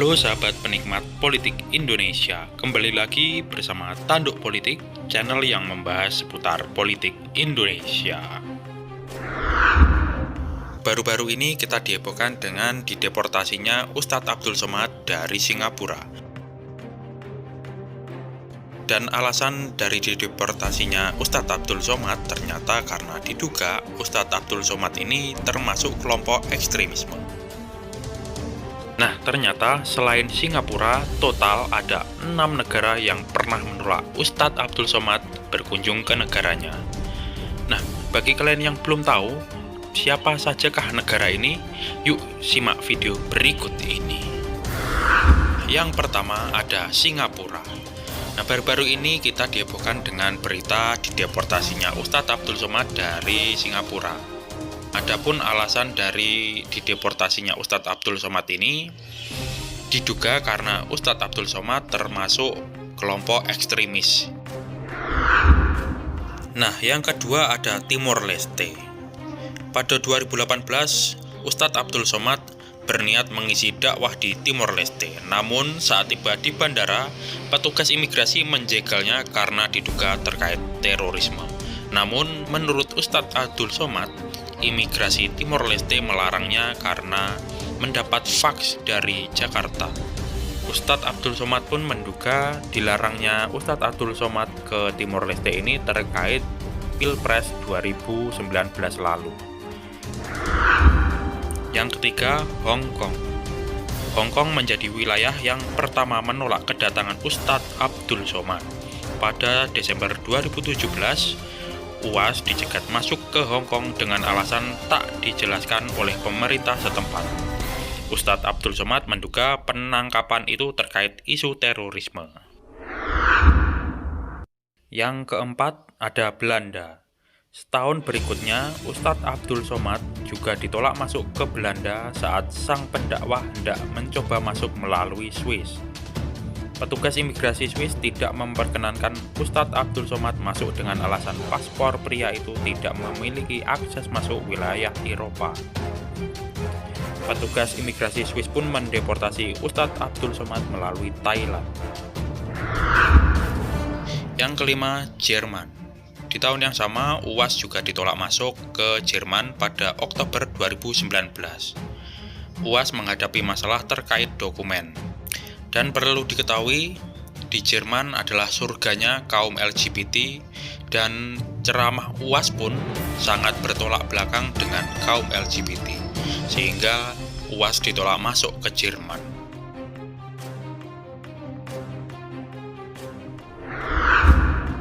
Halo sahabat penikmat politik Indonesia, kembali lagi bersama Tanduk Politik, channel yang membahas seputar politik Indonesia. Baru-baru ini kita dihebohkan dengan dideportasinya Ustadz Abdul Somad dari Singapura. Dan alasan dari dideportasinya Ustadz Abdul Somad ternyata karena diduga Ustadz Abdul Somad ini termasuk kelompok ekstremisme. Nah, ternyata selain Singapura, total ada 6 negara yang pernah menolak Ustadz Abdul Somad berkunjung ke negaranya. Nah, bagi kalian yang belum tahu, siapa sajakah negara ini? Yuk, simak video berikut ini. Yang pertama ada Singapura. Nah, baru-baru ini kita dihebohkan dengan berita dideportasinya Ustadz Abdul Somad dari Singapura. Adapun alasan dari dideportasinya Ustadz Abdul Somad ini diduga karena Ustadz Abdul Somad termasuk kelompok ekstremis. Nah, yang kedua ada Timor Leste. Pada 2018, Ustadz Abdul Somad berniat mengisi dakwah di Timor Leste. Namun saat tiba di bandara, petugas imigrasi menjegalnya karena diduga terkait terorisme. Namun menurut Ustadz Abdul Somad, imigrasi Timor Leste melarangnya karena mendapat faks dari Jakarta. Ustadz Abdul Somad pun menduga dilarangnya Ustadz Abdul Somad ke Timor Leste ini terkait Pilpres 2019 lalu. Yang ketiga, Hong Kong. Hong Kong menjadi wilayah yang pertama menolak kedatangan Ustadz Abdul Somad. Pada Desember 2017, UAS dicegat masuk ke Hong Kong dengan alasan tak dijelaskan oleh pemerintah setempat. Ustadz Abdul Somad menduga penangkapan itu terkait isu terorisme. Yang keempat ada Belanda. Setahun berikutnya, Ustadz Abdul Somad juga ditolak masuk ke Belanda saat sang pendakwah hendak mencoba masuk melalui Swiss. Petugas imigrasi Swiss tidak memperkenankan Ustadz Abdul Somad masuk dengan alasan paspor pria itu tidak memiliki akses masuk wilayah Eropa. Petugas imigrasi Swiss pun mendeportasi Ustadz Abdul Somad melalui Thailand. Yang kelima, Jerman. Di tahun yang sama, UAS juga ditolak masuk ke Jerman pada Oktober 2019. UAS menghadapi masalah terkait dokumen. Dan perlu diketahui, di Jerman adalah surganya kaum LGBT dan ceramah UAS pun sangat bertolak belakang dengan kaum LGBT, sehingga UAS ditolak masuk ke Jerman.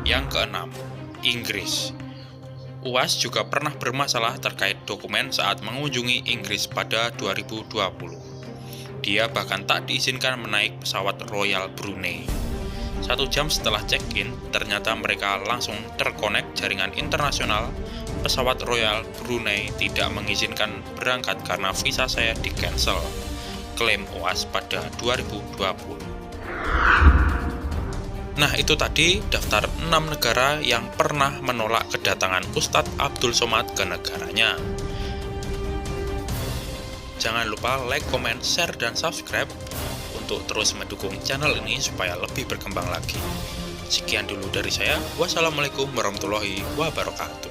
Yang keenam, Inggris. UAS juga pernah bermasalah terkait dokumen saat mengunjungi Inggris pada 2020. Dia bahkan tak diizinkan menaik pesawat Royal Brunei. 1 jam setelah check-in, ternyata mereka langsung terkonek jaringan internasional. Pesawat Royal Brunei tidak mengizinkan berangkat karena visa saya di-cancel, klaim UAS pada 2020. Nah, itu tadi daftar 6 negara yang pernah menolak kedatangan Ustadz Abdul Somad ke negaranya. Jangan lupa like, comment, share, dan subscribe untuk terus mendukung channel ini supaya lebih berkembang lagi. Sekian dulu dari saya. Wassalamualaikum warahmatullahi wabarakatuh.